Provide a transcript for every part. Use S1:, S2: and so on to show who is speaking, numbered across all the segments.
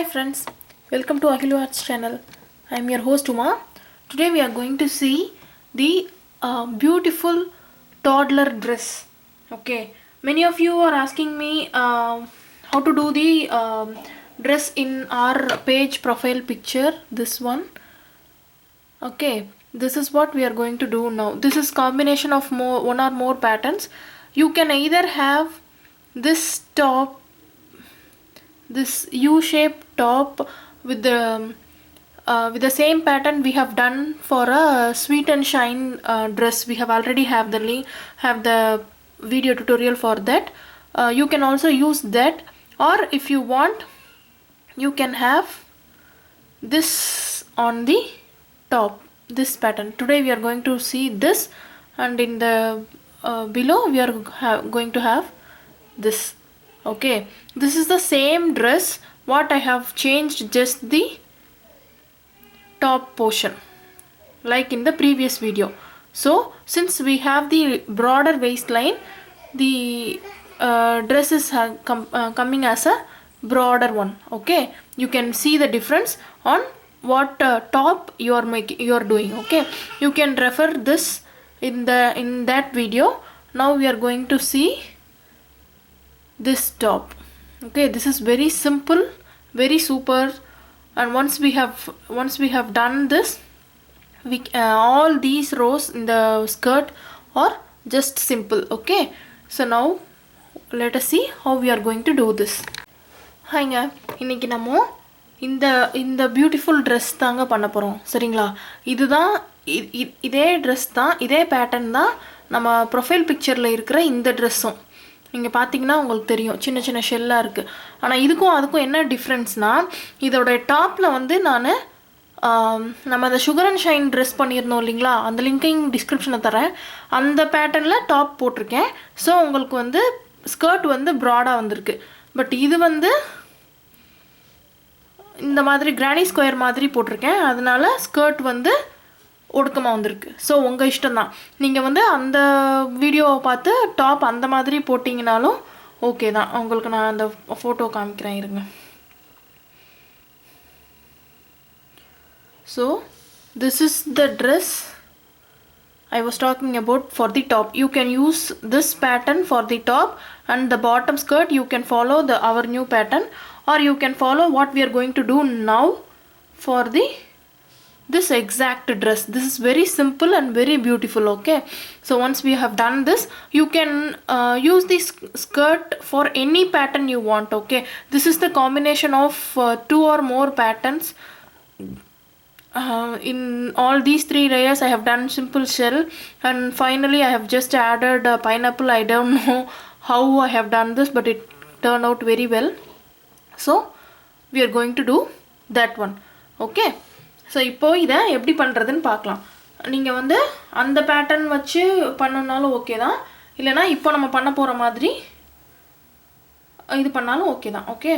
S1: Hi friends, welcome to Ahilu Arts channel. I am your host Uma. Today we are going to see the beautiful toddler dress. Okay, many of you are asking me how to do the dress in our page profile picture. This one. Okay, this is what we are going to do now. This is combination of one or more patterns. You can either have this top, this U-shaped top with the same pattern we have done for a sweet and shine dress. We have already have the link, have the video tutorial for that. You can also use that, or if you want, you can have this on the top, this pattern. Today we are going to see this, and in the below we are going to have this. Okay, this is the same dress. What I have changed just the top portion like in the previous video. So since we have the broader waistline, the dress is coming as a broader one. Okay, you can see the difference on what top you are doing. Okay, you can refer this in that video. Now we are going to see this top. Okay, this is very simple, very super, and once we have done this, we all these rows in the skirt are just simple. Okay, so now let us see how we are going to do this. ஹாய்ங்க, இன்னைக்கு நம்ம இந்த beautiful dress தாங்க பண்ண போகிறோம். சரிங்களா, இதுதான் இதே dress தான், இதே பேட்டர்ன் தான் நம்ம ப்ரொஃபைல் பிக்சரில் இருக்கிற இந்த ட்ரெஸ்ஸும். நீங்கள் பார்த்தீங்கன்னா உங்களுக்கு தெரியும், சின்ன சின்ன ஷெல்லாக இருக்குது. ஆனால் இதுக்கும் அதுக்கும் என்ன டிஃப்ரென்ஸ்னால், இதோட டாப்பில் வந்து நான் நம்ம அந்த சுகர் அண்ட் ஷைன் ட்ரெஸ் பண்ணியிருந்தோம் இல்லைங்களா, அந்த லிங்கையும் டிஸ்கிரிப்ஷனில் தரேன். அந்த பேட்டர்னில் டாப் போட்டிருக்கேன். ஸோ உங்களுக்கு வந்து ஸ்கர்ட் வந்து ப்ராடாக வந்திருக்கு. பட் இது வந்து இந்த மாதிரி கிரானி ஸ்கொயர் மாதிரி போட்டிருக்கேன், அதனால ஸ்கர்ட் வந்து ஒடுக்கமாக வந்திருக்கு. ஸோ உங்கள் இஷ்டம்தான். நீங்கள் வந்து அந்த வீடியோவை பார்த்து டாப் அந்த மாதிரி போட்டிங்கனாலும் ஓகே தான். உங்களுக்கு நான் அந்த ஃபோட்டோ காமிக்கிறேன், இருங்க. So this is the dress I was talking about for the top. You can use this pattern for the top, and the bottom skirt you can follow our new pattern, or you can follow what we are going to do now for this exact dress. This is very simple and very beautiful. Okay, so once we have done this, you can use this skirt for any pattern you want. Okay, this is the combination of two or more patterns. In all these three layers I have done simple shell, and finally I have just added pineapple. I don't know how I have done this, but it turned out very well. So we are going to do that one. Okay, so இப்போது இதை எப்படி பண்ணுறதுன்னு பார்க்கலாம். நீங்கள் வந்து அந்த pattern வச்சு பண்ணனாலும் okay தான், இல்லைனா இப்போ நம்ம பண்ண போகிற மாதிரி இது பண்ணாலும் ஓகே தான். Okay,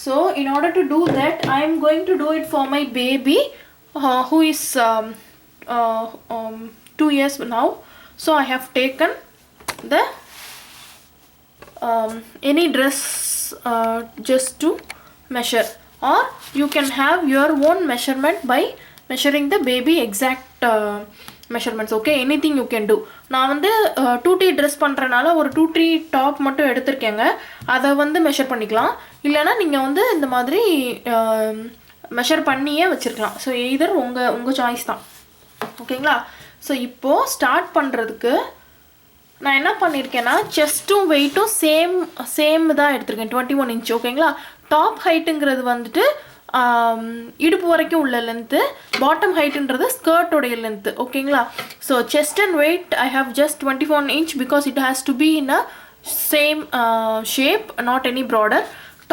S1: so in order to do that, I am going to do it for my baby who is 2 years now. So I have taken the any dress just to measure, or you can have your own measurement by measuring the baby exact measurements. Okay, anything you can do. நான் வந்து 2T dress பண்ணுறனால ஒரு 2T top மட்டும் எடுத்திருக்கேங்க. அதை வந்து measure பண்ணிக்கலாம், இல்லைனா நீங்கள் வந்து இந்த மாதிரி மெஷர் பண்ணியே வச்சுருக்கலாம். ஸோ எய்தர் உங்கள் சாய்ஸ் தான். ஓகேங்களா, ஸோ இப்போது ஸ்டார்ட் பண்ணுறதுக்கு நான் என்ன பண்ணியிருக்கேன்னா, செஸ்ட்டும் வெயிட்டும் சேம் தான் எடுத்திருக்கேன், 21 inch. ஓகேங்களா, டாப் ஹைட்டுங்கிறது வந்துட்டு இடுப்பு வரைக்கும் உள்ள லென்த்து, பாட்டம் ஹைட்டுன்றது ஸ்கர்ட்டோடைய லென்த்து. ஓகேங்களா, so chest and waist I have just 21 inch because it has to be in a same shape, not any broader.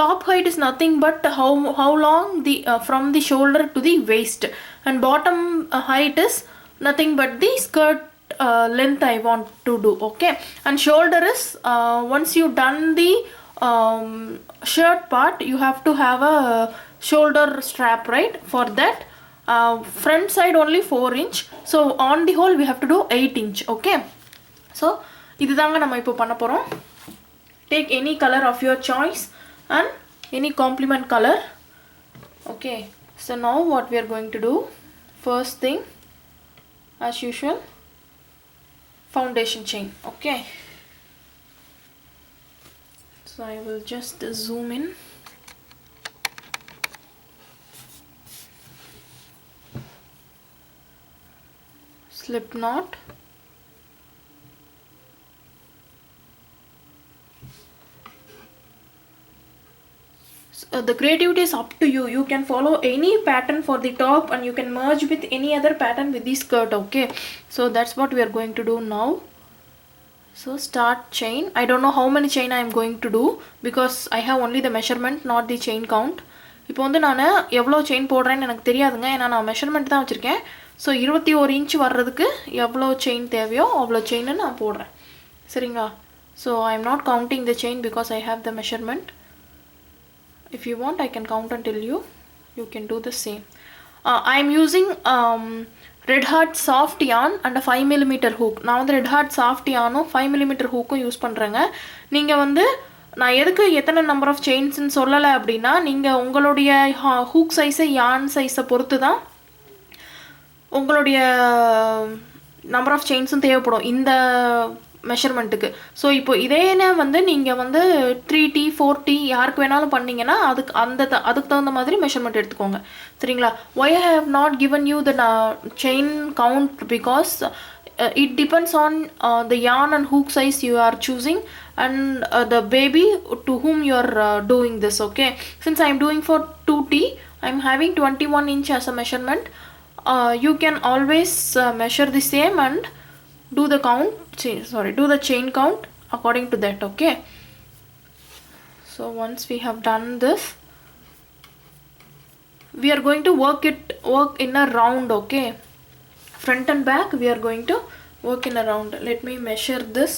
S1: Top height is nothing but how long the from the shoulder to the waist, and bottom height is nothing but the skirt length I want to do. Okay, and shoulder is once you done the shirt part, you have to have a shoulder strap, right? For that front side only 4 inch, so on the whole we have to do 8 inch. Okay, so இதுதாங்க நம்ம இப்போ பண்ண போகிறோம். Take any color of your choice and any complement color. Okay, so now what we are going to do, first thing as usual, foundation chain. Okay, so I will just zoom in. Slip knot, the creativity is up to you. You can follow any pattern for the top and you can merge with any other pattern with the skirt. Okay, so that's what we are going to do now. So start chain. I don't know how many chain I am going to do because I have only the measurement, not the chain count. இப்போ வந்து நான் எவ்வளோ chain போடுறேன்னு எனக்கு தெரியாதுங்க, ஏன்னா நான் measurement தான் வச்சுருக்கேன். ஸோ 21 இன்ச் வர்றதுக்கு எவ்வளோ செயின் தேவையோ அவ்வளோ செயின்னு நான் போடுறேன். சரிங்களா? So I am not counting the chain because I have the measurement. If you want, I can count and tell you. You can do the same. I am using red heart soft yarn and a 5mm hook. நான் வந்து red heart soft yarn-உம் 5mm hook-உம் use பண்ணுறேங்க. நீங்கள் வந்து நான் எதுக்கு எத்தனை நம்பர் ஆஃப் செயின்ஸ்ன்னு சொல்லலை அப்படின்னா, நீங்கள் உங்களுடைய ஹூக் சைஸை யார்ன் சைஸை பொறுத்து தான் உங்களுடைய நம்பர் ஆஃப் செயின்ஸும் தேவைப்படும் இந்த மெஷர்மெண்ட்டுக்கு. ஸோ இப்போ இதேனே வந்து நீங்கள் வந்து 3T 4T யாருக்கு வேணாலும் பண்ணிங்கன்னா அதுக்கு தகுந்த மாதிரி மெஷர்மெண்ட் எடுத்துக்கோங்க. சரிங்களா? why I have not given you the chain count because it depends on the yarn and hook size you are choosing and the baby to whom you are doing this. Okay, since I am doing for 2T, I am having 21 inch as a measurement. You can always measure the same and do the chain count according to that. Okay, so once we have done this, we are going to work in a round. Okay, front and back we are going to work in a round. Let me measure this.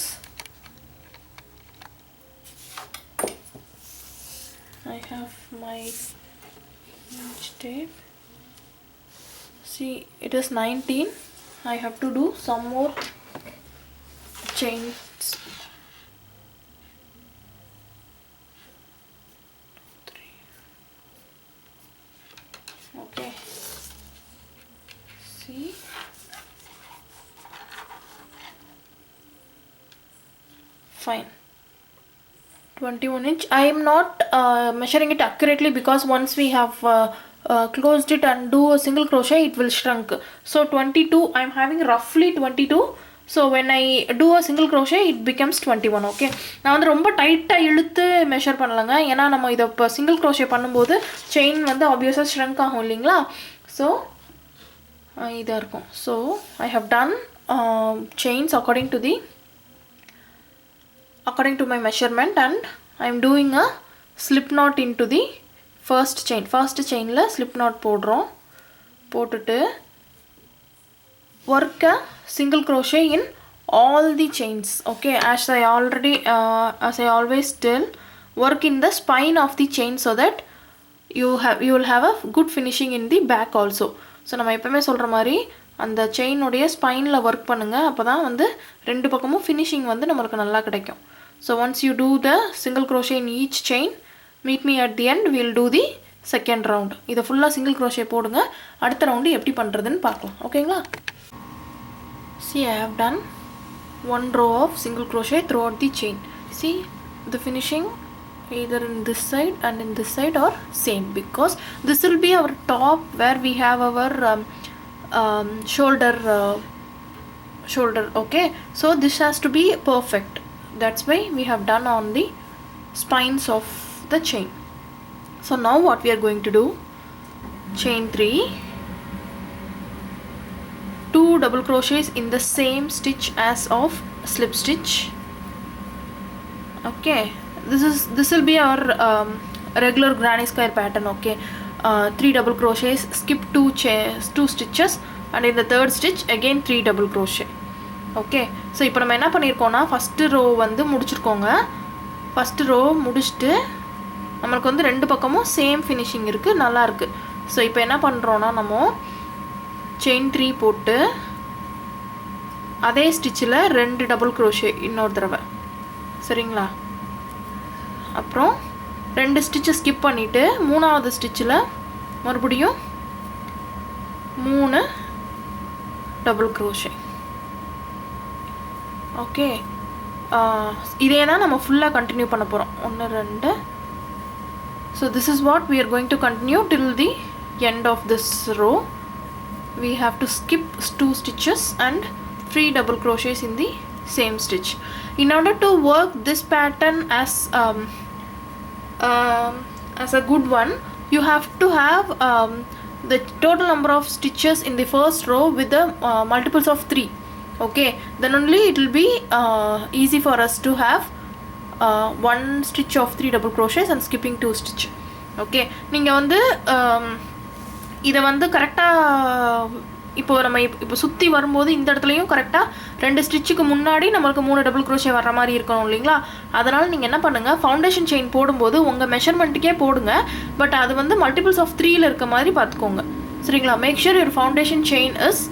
S1: I have my inch tape. See, it is 19. I have to do some more chains. 3. Okay, see, fine. 21 inch. I am not measuring it accurately because once we have closed it and do a single crochet, it will shrink. So 22, I am having roughly 22. So when I do a single crochet, it becomes 21. Okay, நான் வந்து ரொம்ப டைட்டாக இழுத்து measure பண்ணலங்க, ஏன்னா நம்ம இதை இப்போ சிங்கிள் க்ரோஷே பண்ணும்போது செயின் வந்து ஆப்வியஸாக ஷ்ரங்க் ஆகும் இல்லைங்களா? ஸோ இதாக இருக்கும். So I have done chains according to my measurement and I am doing a slip knot into the first chainல slip knot போடுறோம். போட்டுட்டு work a single crochet in all the chains. Okay, as I always tell, work in the spine of the chain so that you will have a good finishing in the back also. So நம்ம எப்பவுமே சொல்ற மாதிரி அந்த chain உடைய ஸ்பைன்ல work பண்ணுங்க, அப்பதான் வந்து ரெண்டு பக்கமும் ஃபினிஷிங் வந்து நமக்கு நல்லா கிடைக்கும். So once you do the single crochet in each chain, meet me at the end. We will do the second round. இத ஃபுல்லா single crochet போடுங்க, அடுத்த ரவுண்ட் எப்படி பண்றதுன்னு பார்க்கலாம். ஓகேங்களா? See, I have done one row of single crochet throughout the chain. See, the finishing either in this side and in this side are same because this will be our top where we have our shoulder. Okay, so this has to be perfect. That's why we have done on the spines of the chain. So now what we are going to do, chain 3, 2 double crochets in the same stitch as of slip stitch. Okay, this will be our regular granny square pattern. Okay, 3 double crochets, skip 2 stitches and in the third stitch again 3 double crochet. Okay, so இப்போ நம்ம என்ன பண்ணியிருக்கோம்னா first row வந்து முடிச்சிருக்கோங்க. First row முடிச்சுட்டு நம்மளுக்கு வந்து ரெண்டு பக்கமும் same finishing இருக்குது, நல்லா இருக்குது. ஸோ இப்போ என்ன பண்ணுறோன்னா நம்ம செயின் 3 போட்டு அதே ஸ்டிச்சில் 2 டபுள் க்ரோஷே இன்னொரு தடவை. சரிங்களா? அப்புறம் 2 ஸ்டிச்சை ஸ்கிப் பண்ணிவிட்டு மூணாவது ஸ்டிச்சில் மறுபடியும் 3 double crochet. ஓகே, இதே தான் நம்ம ஃபுல்லாக கண்டினியூ பண்ண போகிறோம். 1 2. So this is what we are going to continue till the end of this row. We have to skip 2 stitches and 3 double crochets in the same stitch. In order to work this pattern as a good one, you have to have the total number of stitches in the first row with the multiples of 3. Okay, then only it will be easy for us to have 1 stitch of 3 double crochets and skipping 2 stitch. Okay, நீங்கள் வந்து இதை வந்து கரெக்டாக இப்போ நம்ம இப்போ சுற்றி வரும்போது இந்த இடத்துலையும் கரெக்டாக 2 ஸ்டிச்சுக்கு முன்னாடி நம்மளுக்கு 3 டபுள் க்ரோஷே வர்ற மாதிரி இருக்கணும் இல்லைங்களா? அதனால் நீங்கள் என்ன பண்ணுங்கள், ஃபவுண்டேஷன் செயின் போடும்போது உங்கள் மெஷர்மெண்ட்டுக்கே போடுங்க. பட் அது வந்து மல்டிபிள்ஸ் ஆஃப் 3ல இருக்க மாதிரி பார்த்துக்கோங்க. சரிங்களா? Make sure your foundation chain is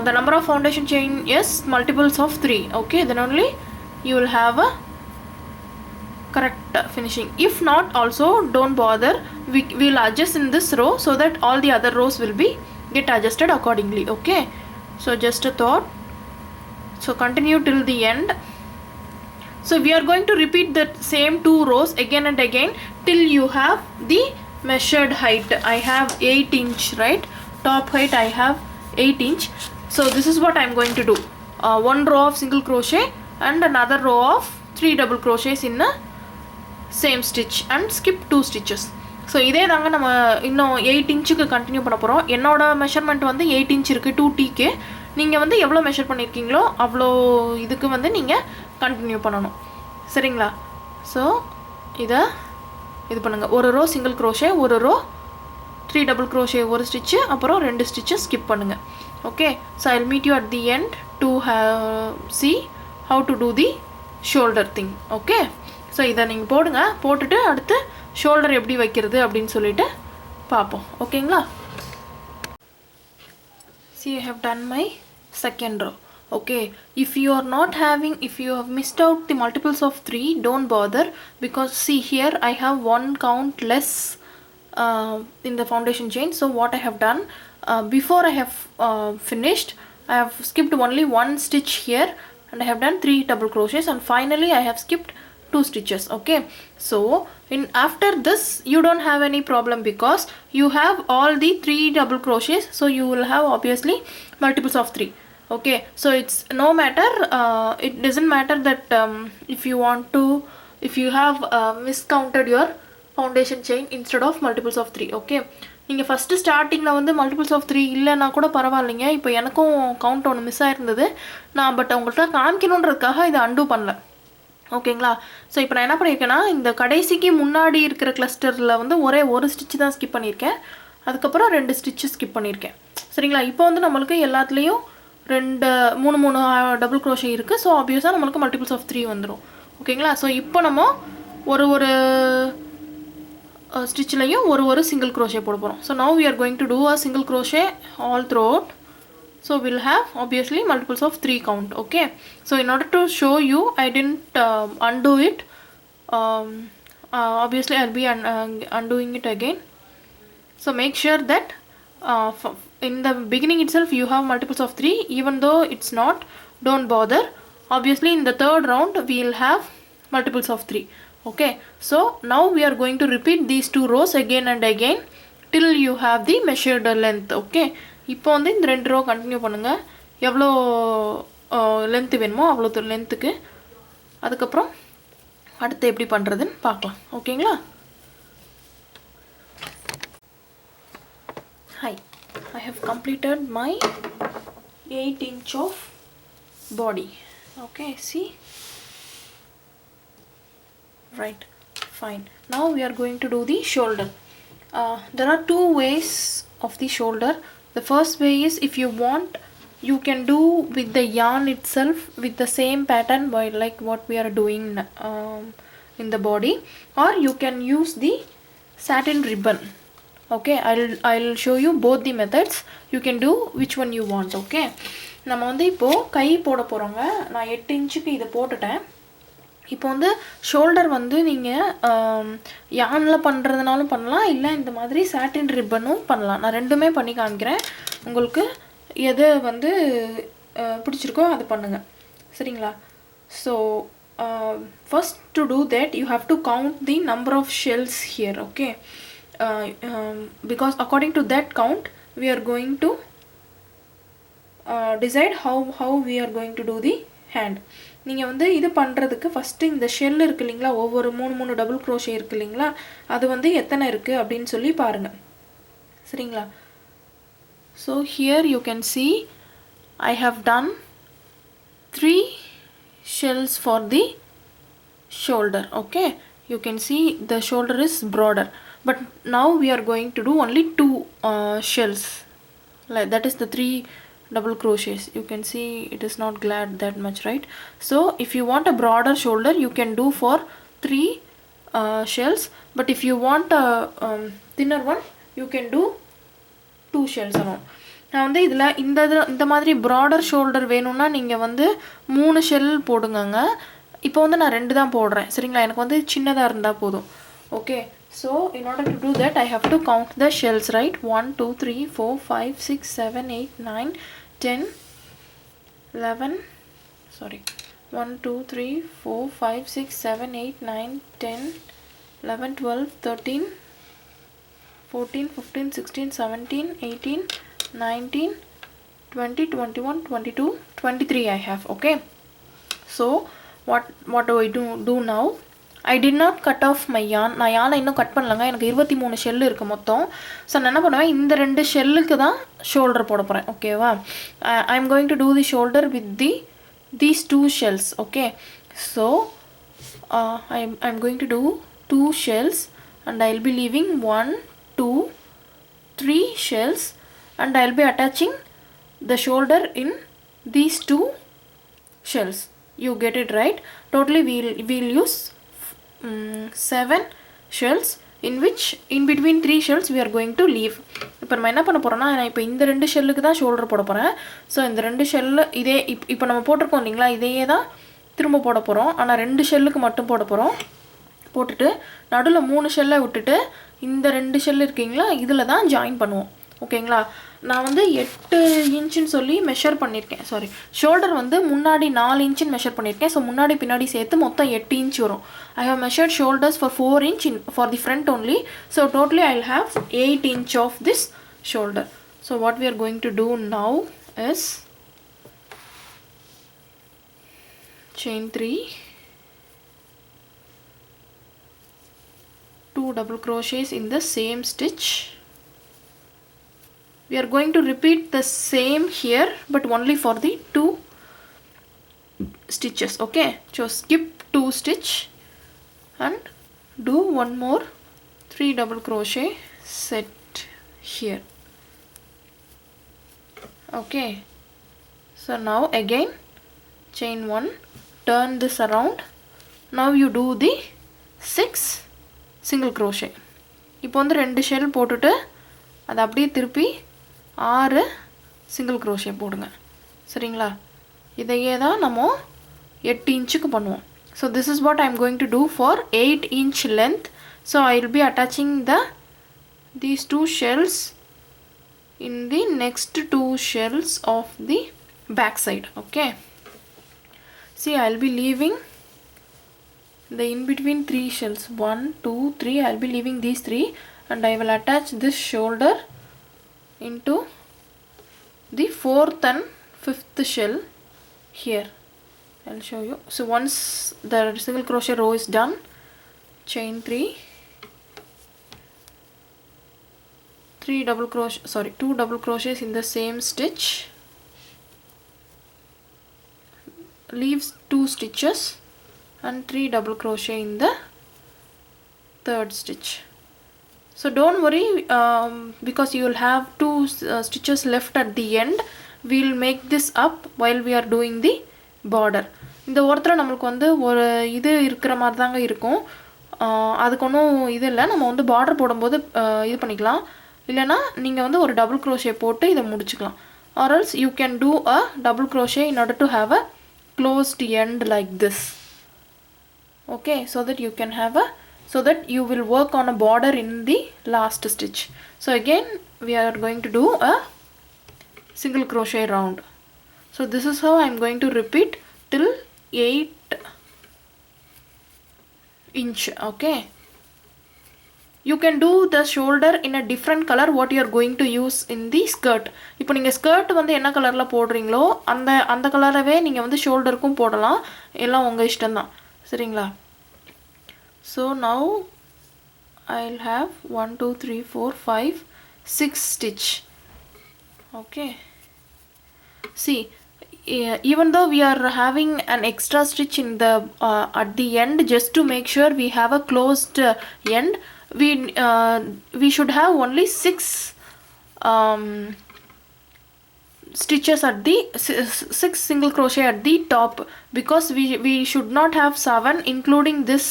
S1: the number of foundation chain is multiples of 3. Okay, then only you will have a correct finishing. If not, also don't bother, we will adjust in this row so that all the other rows will be get adjusted accordingly. Okay, so just a thought. So continue till the end. So we are going to repeat the same 2 rows again and again till you have the measured height. I have 8 inch, right? Top height I have 8 inch. So this is what I am going to do. 1 row of single crochet and another row of 3 double crochets in a same stitch and skip 2 stitches. So இதே தாங்க நம்ம இன்னும் 8 இன்ச்சுக்கு continue பண்ண போகிறோம். என்னோடய measurement வந்து 8 inch இருக்குது 2Tக்கு. நீங்கள் வந்து எவ்வளோ மெஷர் பண்ணியிருக்கீங்களோ அவ்வளோ இதுக்கு வந்து நீங்கள் கண்டினியூ பண்ணணும். சரிங்களா? ஸோ இதை இது பண்ணுங்கள். ஒரு ரோ சிங்கிள் க்ரோஷே, ஒரு ரோ 3 டபுள் க்ரோஷே, ஒரு ஸ்டிச்சு, அப்புறம் 2 ஸ்டிச்சு ஸ்கிப் பண்ணுங்கள். Okay, so I will meet you at the end to see how to do the shoulder thing. Okay, so இதை நீங்கள் போடுங்க. போட்டுட்டு அடுத்து ஷோல்டர் எப்படி வைக்கிறது அப்படின்னு சொல்லிட்டு பார்ப்போம். ஓகேங்களா? See, I have done my second row. Okay, if you have missed out the multiples of 3, don't bother, because see here I have 1 count less in the foundation chain. So what I have done, before I have finished, I have skipped only 1 stitch here and I have done 3 double crochets, and finally I have skipped 2 stitches. Okay, so after this you don't have any problem because you have all the 3 double crochets, so you will have obviously multiples of 3. Okay, so it's no matter, it doesn't matter that if you have miscounted your foundation chain instead of multiples of 3. Okay, நீங்கள் first ஸ்டார்டிங்கில் வந்து multiples of 3 இல்லைன்னா கூட பரவாயில்லைங்க. இப்போ எனக்கும் count ஒன்று miss ஆகிருந்தது. நான் பட் உங்கள்கிட்ட காமிக்கணுன்றதுக்காக இதை அன்டூ பண்ணல. ஓகேங்களா? ஸோ இப்போ நான் என்ன பண்ணியிருக்கேன்னா, இந்த கடைசிக்கு முன்னாடி இருக்கிற கிளஸ்டரில் வந்து ஒரே ஒரு ஸ்டிச்சு தான் ஸ்கிப் பண்ணியிருக்கேன். அதுக்கப்புறம் 2 ஸ்டிச்சு ஸ்கிப் பண்ணியிருக்கேன். சரிங்களா? இப்போ வந்து நம்மளுக்கு எல்லாத்துலேயும் 3 டபுள் க்ரோஷே இருக்குது. ஸோ ஆப்வியஸாக நம்மளுக்கு மல்டிபிள்ஸ் ஆஃப் 3 வந்துடும். ஓகேங்களா? ஸோ இப்போ நம்ம ஒரு ஸ்டிச்லையும் ஒரு சிங்கிள் க்ரோஷே போட போகிறோம். So now we are going to do a single crochet all throughout. So we'll have obviously multiples of 3 count. Okay, so in order to show you, I didn't undo it. Obviously I'll be undoing it again. So make sure that in the beginning itself you have multiples of 3. Even though it's not, don't bother. Obviously in the third round we will have multiples of 3. Okay, so now we are going to repeat these 2 rows again and again till you have the measured length. Okay, இப்போ வந்து இந்த 2 row continue பண்ணுங்கள். எவ்வளோ length வேணுமோ அவ்வளோ லென்த்துக்கு. அதுக்கப்புறம் அடுத்து எப்படி பண்ணுறதுன்னு பார்க்கலாம். ஓகேங்களா? Hi, I have completed my 8 inch of body. Okay, see? Right, fine. Now we are going to do the shoulder. There are 2 ways of the shoulder. The first way is, if you want, you can do with the yarn itself with the same pattern by like what we are doing in the body, or you can use the satin ribbon. Okay, I'll show you both the methods. You can do which one you want. Okay, நம்ம வந்து இப்போ கை போட போறோங்க. நான் 8 இன்ச்சுக்கு இத போட்டுட்டேன். இப்போ வந்து ஷோல்டர் வந்து நீங்கள் யானில் பண்ணுறதுனாலும் பண்ணலாம், இல்லை இந்த மாதிரி சாட்டின் ரிப்பனும் பண்ணலாம். நான் ரெண்டுமே பண்ணி காமிக்கிறேன். உங்களுக்கு எது வந்து பிடிச்சிருக்கோ அது பண்ணுங்கள், சரிங்களா? So first to do that you have to count the number of shells here, okay? Because according to that count we are going to decide how we are going to do the hand. நீங்கள் வந்து இது பண்ணுறதுக்கு first இந்த shell இருக்குது இல்லைங்களா, ஒவ்வொரு 3 double crochet இருக்குது இல்லைங்களா, அது வந்து எத்தனை இருக்குது அப்படின்னு சொல்லி பாருங்கள், சரிங்களா? So here you can see I have done 3 shells for the shoulder, okay? You can see the shoulder is broader, but now we are going to do only 2 shells, like that is the 3 double crochets. You can see it is not glad that much, right? So if you want a broader shoulder you can do for 3 shells, but if you want a thinner one you can do 2 shells alone. நான் வந்து இதில் இந்த மாதிரி broader shoulder வேணும்னா நீங்கள் வந்து 3 shell போடுங்கங்க. இப்போ வந்து நான் 2 தான் போடுறேன், சரிங்களா? எனக்கு வந்து சின்னதாக இருந்தால் போதும், okay? So in order to do that I have to count the shells, right? 1 2 3 4 5 6 7 8 9 10 11 sorry 1 2 3 4 5 6 7 8 9 10 11 12 13 14 15 16 17 18 19 20 21 22 23 I have, okay? So what do I do now? I did not cut off my yarn. நான் யானை இன்னும் cut பண்ணலங்க, எனக்கு 23 shell இருக்குது மொத்தம். So நான் என்ன பண்ணுவேன், இந்த 2 ஷெல்லுக்கு தான் ஷோல்டர் போட போகிறேன், ஓகேவா? I am going to do the shoulder with these 2 shells, okay? So I'm going to do 2 shells and I'll be leaving 1 2 3 shells and I'll be attaching the shoulder in these 2 shells. You get it, right? Totally we'll use 7 shells in which in between 3 shells we are going to leave. இப்போ நம்ம என்ன பண்ண போகிறோம்னா, நான் இப்போ இந்த 2 ஷெல்லுக்கு தான் shoulder போட போகிறேன். ஸோ இந்த 2 ஷெல்லு இதே இப்போ நம்ம போட்டிருக்கோம் இல்லைங்களா, இதையே தான் திரும்ப போட போகிறோம். ஆனால் 2 ஷெல்லுக்கு மட்டும் போட போகிறோம். போட்டுட்டு நடுவில் 3 ஷெல்லை விட்டுட்டு இந்த 2 ஷெல் இருக்கீங்களா இதில் தான் ஜாயின் பண்ணுவோம், ஓகேங்களா? நான் வந்து 8 இன்ச்சுன்னு சொல்லி மெஷர் பண்ணியிருக்கேன், சாரி ஷோல்டர் வந்து முன்னாடி 4 இன்ச்சுன்னு மெஷர் பண்ணியிருக்கேன். ஸோ முன்னாடி பின்னாடி சேர்த்து மொத்தம் 8 இன்ச் வரும். I have measured shoulders for 4 inch for the front only. So totally I will have 8 inch of this shoulder. So what we are going to do now is chain 3, 2 double crochets in the same stitch. We are going to repeat the same here but only for the 2 stitches, okay? So skip 2 stitch and do one more 3 double crochet set here, okay? So now again chain 1, turn this around. Now you do the 6 single crochet. இப்போ வந்து 2 shell போட்டுட்டு அதை அப்படியே திருப்பி 6 single crochet போடுங்க, சரிங்களா? இதையே தான் நம்ம 8 இன்ச்சுக்கு பண்ணுவோம். So this is what I am going to do for 8 inch length. So I will be attaching these 2 shells in the next 2 shells of the back side, okay? See, I will be leaving the in between 3 shells, 1 2 3. I will be leaving these 3 and I will attach this shoulder into the 4th and 5th shell here. I'll show you. So once the single crochet row is done, chain 3, 2 double crochets in the same stitch, leaves 2 stitches and 3 double crochet in the 3rd stitch. So don't worry, because you will have 2 stitches left at the end. We will make this up while we are doing the border. இந்த ஓரத்தில் நம்மளுக்கு வந்து ஒரு இது இருக்கிற மாதிரி தாங்க இருக்கும். அதுக்கு ஒன்றும் இது இல்லை, நம்ம வந்து பார்டர் போடும்போது இது பண்ணிக்கலாம். இல்லைனா நீங்கள் வந்து ஒரு டபுள் க்ரோஷே போட்டு இதை முடிச்சுக்கலாம். Or else you can do a double crochet in order to have a closed end like this. okay, so that you can have a, so that you will work on a border in the last stitch. So again we are going to do a single crochet round. So this is how I am going to repeat till 8 inch. Okay, you can do the shoulder in a different color what you are going to use in the skirt. இப்போ நீங்க skirt வந்து என்ன கலர்ல போடுறீங்களோ அந்த கலரவே நீங்க வந்து ஷோல்டருக்கும் போடலாம், எல்லாம் உங்க இஷ்டம் தான். சரிங்களா? So now I'll have 1 2 3 4 5 6 stitch. Okay, see, even though we are having an extra stitch in the at the end, just to make sure we have a closed end, we should have only 6 stitches at the 6 single crochet at the top, because we should not have 7 including this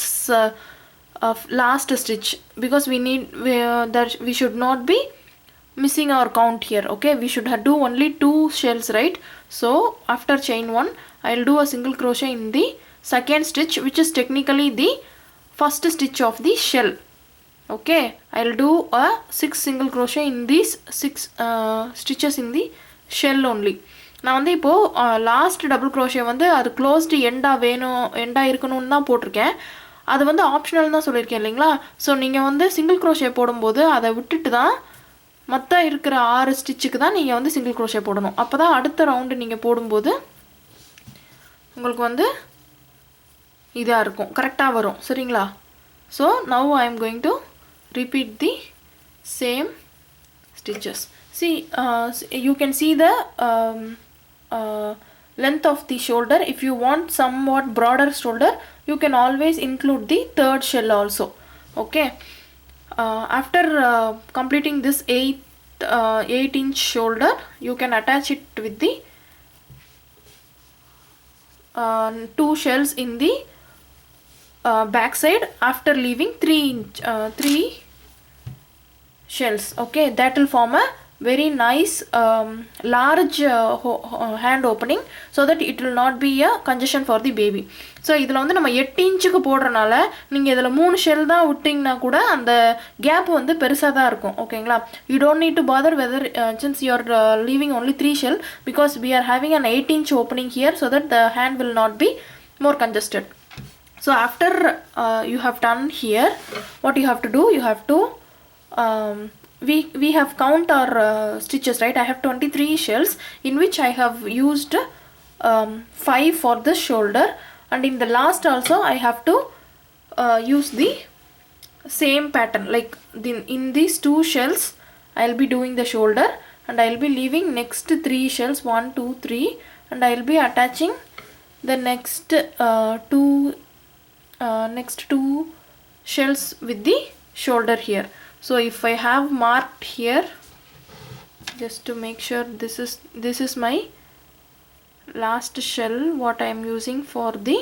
S1: last stitch, because we should not be missing our count here. Okay, we should do only 2 shells, right? So after chain 1 I'll do a single crochet in the second stitch, which is technically the first stitch of the shell. Okay, I'll do a 6 single crochet in these 6 stitches in the shell only. நான் வந்து இப்போ last double crochet வந்து அது closed எண்டாக இருக்கணும்னு தான் போட்டிருக்கேன். அது வந்து ஆப்ஷனல் தான் சொல்லியிருக்கேன் இல்லைங்களா? ஸோ நீங்கள் வந்து சிங்கிள் crochet போடும்போது அதை விட்டுட்டு தான் மற்ற இருக்கிற 6 ஸ்டிச்சுக்கு தான் நீங்கள் வந்து சிங்கிள் crochet போடணும். அப்போ தான் அடுத்த ரவுண்டு நீங்கள் போடும்போது உங்களுக்கு வந்து இதாக இருக்கும், கரெக்டாக வரும். சரிங்களா? So now I am going to repeat the same stitches. See, you can see the length of the shoulder. If you want somewhat broader shoulder, you can always include the third shell also. Okay, after completing this 8 inch shoulder, you can attach it with the 2 shells in the back side after leaving 3 shells. Okay, that will form a very nice large hand opening, so that it will not be a congestion for the baby. So இதில் வந்து நம்ம 8 இன்ச்சுக்கு போடுறனால நீங்கள் இதில் 3 shell தான் விட்டிங்கன்னா கூட அந்த கேப் வந்து பெருசாக தான் இருக்கும். ஓகேங்களா? you don't need to bother whether since you are leaving only 3 shell, because we are having an 8 inch opening here, so that the hand will not be more congested. So after you have done here, what you have to do, you have to we have count our stitches, right? I have 23 shells, in which I have used 5 for the shoulder, and in the last also I have to use the same pattern, like in these 2 shells I'll be doing the shoulder, and I'll be leaving next 3 shells, 1 2 3, and I'll be attaching the next 2 shells with the shoulder here. So if I have marked here, just to make sure, this is my last shell what I am using for the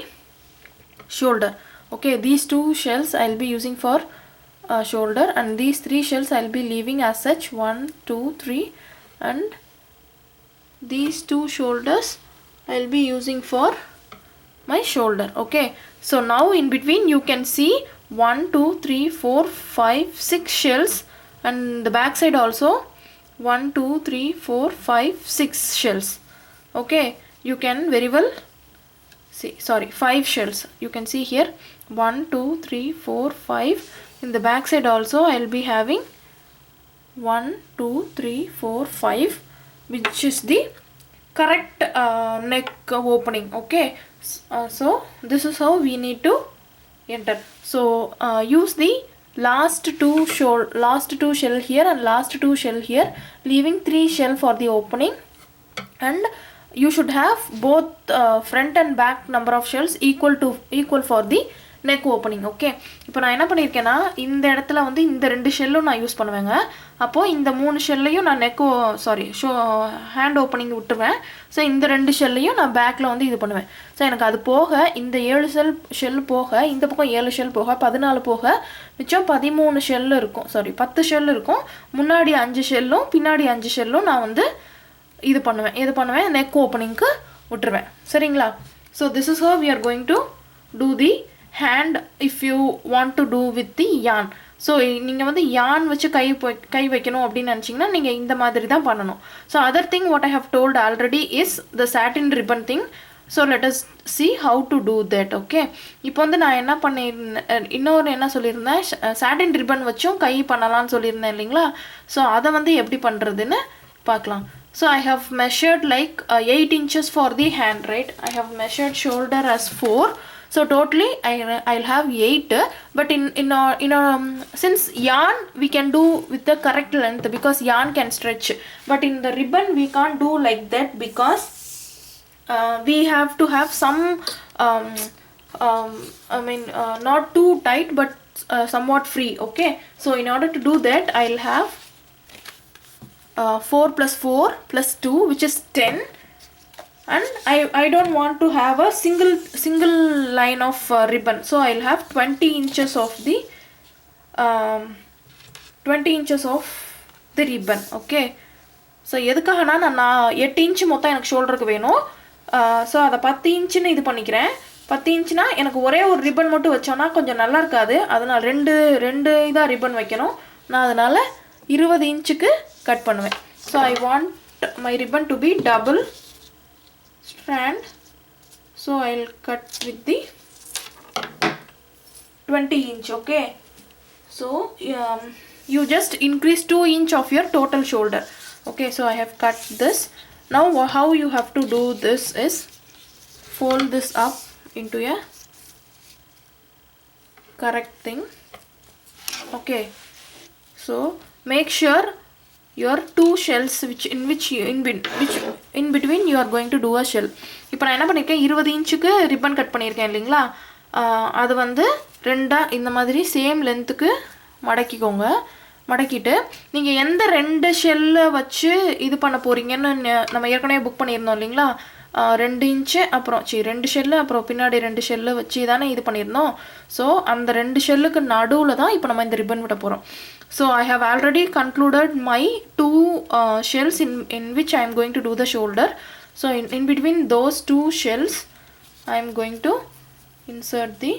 S1: shoulder. Okay, these 2 shells I'll be using for shoulder, and these 3 shells I'll be leaving as such, 1 2 3, and these 2 shoulders I'll be using for my shoulder. Okay, so now in between you can see 1 2 3 4 5 6 shells, and the back side also 1 2 3 4 5 6 shells. Okay, you can very well see, sorry, 5 shells you can see here, 1 2 3 4 5. In the back side also I'll be having 1 2 3 4 5, which is the correct neck opening. Okay, so this is how we need to enter. So use the last 2 shell here and last 2 shell here, leaving 3 shell for the opening, and you should have both front and back number of shells equal for the neck opening. Okay, இப்போ நான் என்ன பண்ணியிருக்கேன்னா, இந்த இடத்துல வந்து இந்த 2 ஷெல்லும் நான் use பண்ணுவேங்க. அப்போது இந்த 3 ஷெல்லையும் நான் ஹேண்ட் ஓப்பனிங் விட்டுருவேன். ஸோ இந்த 2 ஷெல்லையும் நான் பேக்கில் வந்து இது பண்ணுவேன். ஸோ எனக்கு அது போக இந்த 7 ஷெல் போக, இந்த பக்கம் 7 ஷெல் போக 14 போக மிச்சம் 13 ஷெல் இருக்கும், 10 ஷெல் இருக்கும். முன்னாடி 5 ஷெல்லும் பின்னாடி 5 ஷெல்லும் நான் வந்து இது பண்ணுவேன் நெக் ஓப்பனிங்க்கு விட்டுருவேன். சரிங்களா? So this is how we are going to do the hand if you want to do with the yarn. So நீங்கள் வந்து yarn வச்சு கை வைக்கணும் அப்படின்னு நினச்சிங்கன்னா நீங்கள் இந்த மாதிரி தான் பண்ணணும். So other thing what I have told already is the satin ribbon thing. So let us see how to do that. Okay, இப்போ வந்து நான் என்ன பண்ணியிருந்தேன், இன்னொரு என்ன சொல்லியிருந்தேன், satin ribbon வச்சும் கை பண்ணலான்னு சொல்லியிருந்தேன் இல்லைங்களா. ஸோ அதை வந்து எப்படி பண்ணுறதுன்னு பார்க்கலாம். So I have measured like 8 inches for the hand, right? I have measured shoulder as 4. So totally I'll have 8. But since yarn we can do with the correct length because yarn can stretch. But in the ribbon we can't do like that because we have to have some not too tight but somewhat free. Okay, so in order to do that I'll have 4 plus 4 plus 2 which is 10, and I don't want to have a single line of ribbon, so I'll have 20 inches of the 20 inches of the ribbon. Okay, so எதுக்காகனா நான் 8 inch மொத்தம் எனக்கு ஷோல்டருக்கு வேணும். So அதை 10 இன்ச்சுன்னு இது பண்ணிக்கிறேன். 10 இன்ச்சுனா எனக்கு ஒரே ஒரு ரிப்பன் மட்டும் வச்சோன்னா கொஞ்சம் நல்லா இருக்காது, அதனால் ரெண்டு இதாக ரிப்பன் வைக்கணும். நான் அதனால் 20 இன்ச்சுக்கு கட் பண்ணுவேன். So I want my ribbon to be double strand. So I will cut with the 20 inch. Okay, so you just increase 2 inch of your total shoulder. Okay, so I have cut this. Now how you have to do this is fold this up into a correct thing. Okay, so make sure your two shells in between you are going to do a shell. இப்போ நான் என்ன பண்ணிருக்கேன், 20 இன்ச்சுக்கு ribbon cut பண்ணியிருக்கேன் இல்லைங்களா. அது வந்து ரெண்டாக இந்த மாதிரி சேம் லென்த்துக்கு மடக்கிக்கோங்க. மடக்கிட்டு நீங்கள் எந்த 2 ஷெல்லை வச்சு இது பண்ண போகிறீங்கன்னு நம்ம ஏற்கனவே புக் பண்ணியிருந்தோம் இல்லைங்களா. 2 இன்ச்சு அப்புறம் 2 ஷெல்லு அப்புறம் பின்னாடி 2 ஷெல்லு வச்சு தானே இது பண்ணியிருந்தோம். ஸோ அந்த 2 ஷெல்லுக்கு நடுவில் தான் இப்போ நம்ம இந்த ரிப்பன் விட போகிறோம். So I have already concluded my 2 shells in which I am going to do the shoulder. So in between those 2 shells I am going to insert the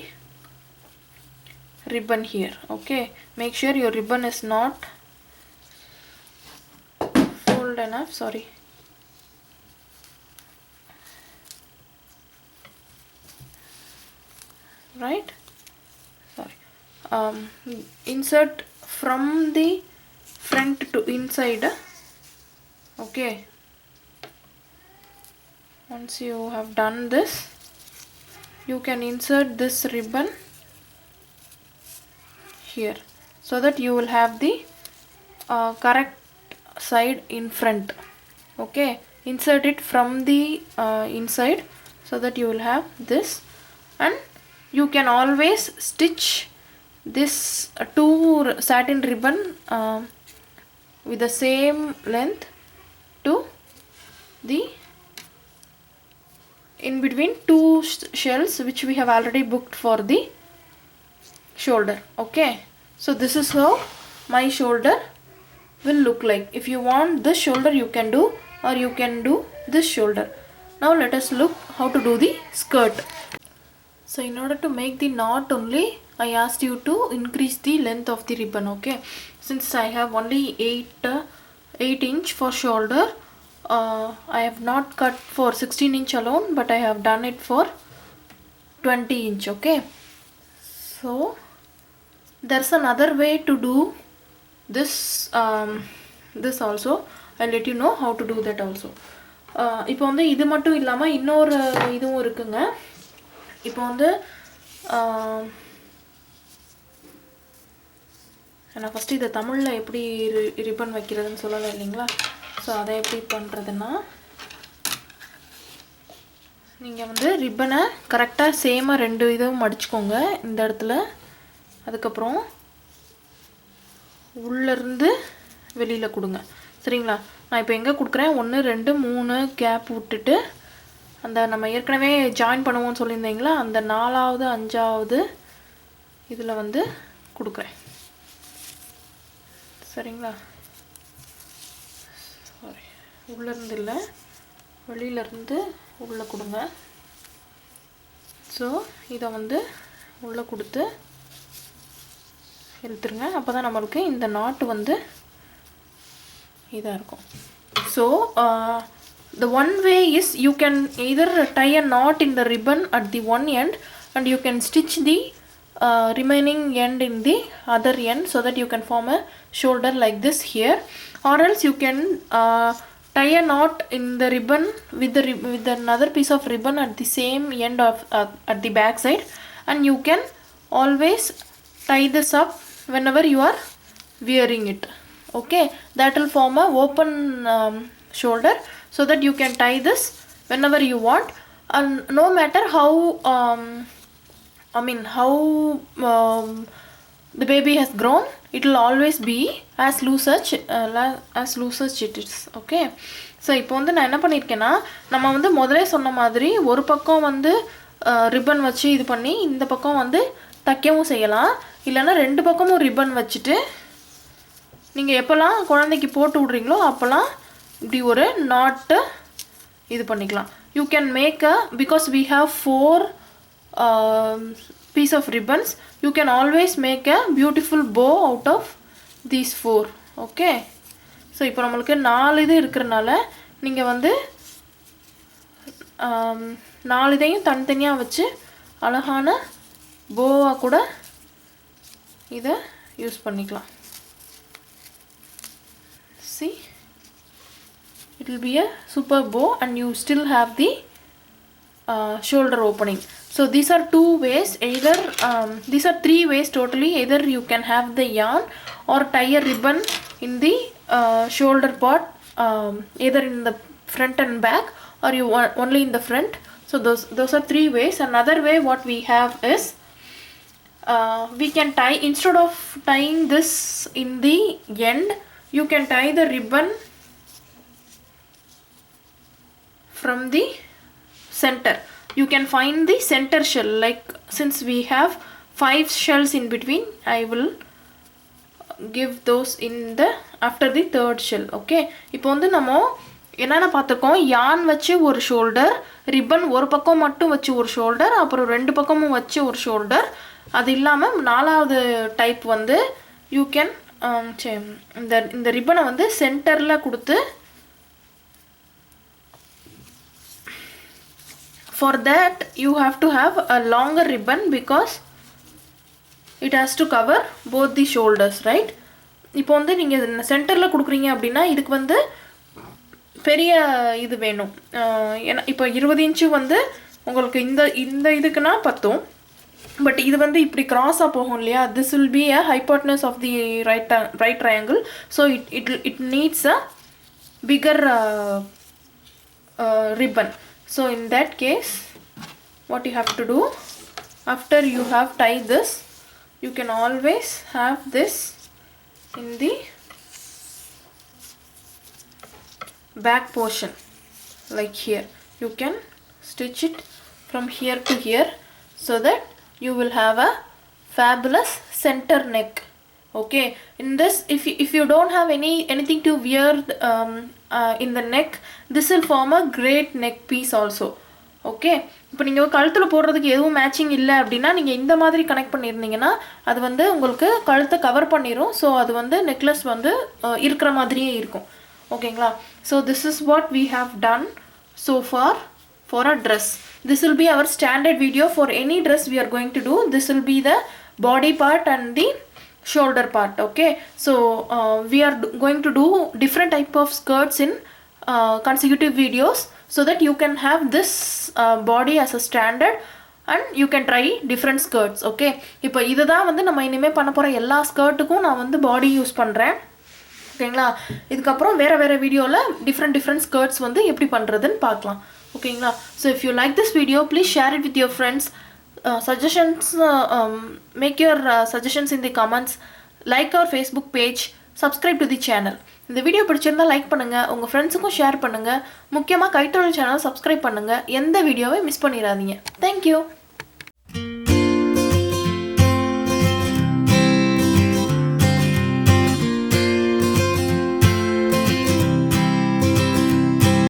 S1: ribbon here. Okay, make sure your ribbon is not fold enough. Sorry, right, sorry. Insert from the front to inside. Okay, once you have done this you can insert this ribbon here so that you will have the correct side in front. Okay, insert it from the inside so that you will have this, and you can always stitch this 2 satin ribbon with the same length to the in between 2 shells which we have already booked for the shoulder. Okay, so this is how my shoulder will look like. If you want this shoulder you can do, or you can do this shoulder. Now let us look how to do the skirt. So in order to make the knot only I asked you to increase the length of the ribbon. Okay, since I have only 8 inch for shoulder, I have not cut for 16 inch alone, but I have done it for 20 inch. Okay, so there's another way to do this this also. I'll let you know how to do that also. இப்போ வந்து இது மட்டும் இல்லாமல் இன்னொரு இதுவும் இருக்குங்க. இப்போ வந்து நான் ஃபஸ்ட்டு இதை தமிழில் எப்படி ரிப்பன் வைக்கிறதுன்னு சொல்லலை இல்லைங்களா. ஸோ அதை எப்படி பண்ணுறதுன்னா, நீங்கள் வந்து ரிப்பனை கரெக்டாக சேமாக 2 இதுவும் மடிச்சுக்கோங்க இந்த இடத்துல. அதுக்கப்புறம் உள்ளேருந்து வெளியில் கொடுங்க, சரிங்களா. நான் இப்போ எங்கே கொடுக்குறேன், 1 2 3 கேப் விட்டுட்டு அந்த நம்ம ஏற்கனவே ஜாயின் பண்ணுவோம்னு சொல்லியிருந்தீங்களா, அந்த 4வது 5வது இதில் வந்து கொடுக்குறேன், சரிங்களா. சாரி, உள்ளேருந்து இல்லை, வெளியிலேருந்து உள்ளே கொடுங்க. ஸோ இதை வந்து உள்ள கொடுத்து இழுத்துருங்க. அப்பதான் நமக்கு இந்த நாட் வந்து இதா இருக்கும். So the one way is you can either tie a knot in the ribbon at the one end and you can stitch the remaining end in the other end so that you can form a shoulder like this here, or else you can tie a knot in the ribbon with another piece of ribbon at the same end of at the back side, and you can always tie this up whenever you are wearing it. Okay, that will form a open shoulder so that you can tie this whenever you want, and no matter how the baby has grown, it will always be as loose as it is. Okay, so இப்போ வந்து நான் என்ன பண்ணிருக்கேன்னா, நம்ம வந்து முதல்ல சொன்ன மாதிரி ஒரு பக்கம் வந்து ரிப்பன் வச்சு இது பண்ணி இந்த பக்கம் வந்து தைக்கவும் செய்யலாம், இல்லைன்னா ரெண்டு பக்கமும் ரிப்பன் வச்சுட்டு நீங்கள் எப்போல்லாம் குழந்தைக்கு போட்டு விட்றீங்களோ அப்போல்லாம் இப்படி ஒரு நாட்டு இது பண்ணிக்கலாம். You can make because we have 4 piece of ribbons, you can always make a beautiful bow out of these 4. Okay, so இப்போ நம்மளுக்கு 4 இது இருக்கிறனால நீங்கள் வந்து 4 இதையும் தனித்தனியாக வச்சு அழகான போவாக கூட இதை யூஸ் பண்ணிக்கலாம். See, it will be a super bow and you still have the shoulder opening. So these are 2 ways, either these are 3 ways totally. Either you can have the yarn or tie a ribbon in the shoulder part, either in the front and back, or you want only in the front. So those are 3 ways. Another way what we have is we can tie, instead of tying this in the end, you can tie the ribbon from the center. You can find the center shell, like since we have 5 shells in between, I will give those in the after the 3rd shell. Okay, இப்போ வந்து நம்ம என்னென்ன பார்த்துருக்கோம், யான் வச்சு ஒரு shoulder, ribbon ஒரு பக்கம் மட்டும் வச்சு ஒரு ஷோல்டர், அப்புறம் 2 பக்கமும் வச்சு ஒரு ஷோல்டர். அது இல்லாமல் 4வது டைப் வந்து யூ கேன் இந்த ரிப்பனை வந்து சென்டரில் கொடுத்து, for that you have to have a longer ribbon because it has to cover both the shoulders, right? இப்போ வந்து நீங்கள் சென்டரில் கொடுக்குறீங்க அப்படின்னா இதுக்கு வந்து பெரிய இது வேணும். ஏன்னா இப்போ 20 இன்ச்சு வந்து உங்களுக்கு இந்த இதுக்குன்னா பத்தும், பட் இது வந்து இப்படி கிராஸாக போகும் இல்லையா, this will be a hypotenuse of the right triangle, so it needs a bigger ribbon. So in that case what you have to do, after you have tied this, you can always have this in the back portion, like here. You can stitch it from here to here so that you will have a fabulous center neck. Okay, in this, if you don't have anything to wear in the neck, this will form a great neck piece also. Okay, இப்போ நீங்கள் கழுத்தில் போடுறதுக்கு எதுவும் matching இல்லை அப்படின்னா நீங்கள் இந்த மாதிரி கனெக்ட் பண்ணியிருந்தீங்கன்னா அது வந்து உங்களுக்கு கழுத்தை கவர் பண்ணிடும். ஸோ அது வந்து நெக்லஸ் வந்து இருக்கிற மாதிரியே இருக்கும். ஓகேங்களா, so this is what we have done so far for a dress. This will be our standard video for any dress we are going to do. This will be the body part and the shoulder part. Okay, so we are going to do different type of skirts in consecutive videos so that you can have this body as a standard and you can try different skirts. Okay, இப்போ இதுதான் வந்து நம்ம இனிமே பண்ண போற எல்லா ஸ்கர்ட்டுக்கும் நான் வந்து பாடி யூஸ் பண்றேன். ஓகேங்களா, இதுக்கப்புறம் வேறு வீடியோவில் டிஃப்ரெண்ட் ஸ்கர்ட்ஸ் வந்து எப்படி பண்ணுறதுன்னு பார்க்கலாம். ஓகேங்களா, so if you like this video please share it with your friends. Suggestions, make your suggestions in the comments, like our Facebook page, subscribe to the channel. இந்த வீடியோ பிடிச்சிருந்தால் லைக் பண்ணுங்கள், உங்கள் ஃப்ரெண்ட்ஸுக்கும் ஷேர் பண்ணுங்கள். முக்கியமாக கைத்தொழில் சேனல் சப்ஸ்கிரைப் பண்ணுங்கள். எந்த வீடியோவை மிஸ் பண்ணிடாதீங்க. தேங்க்யூ.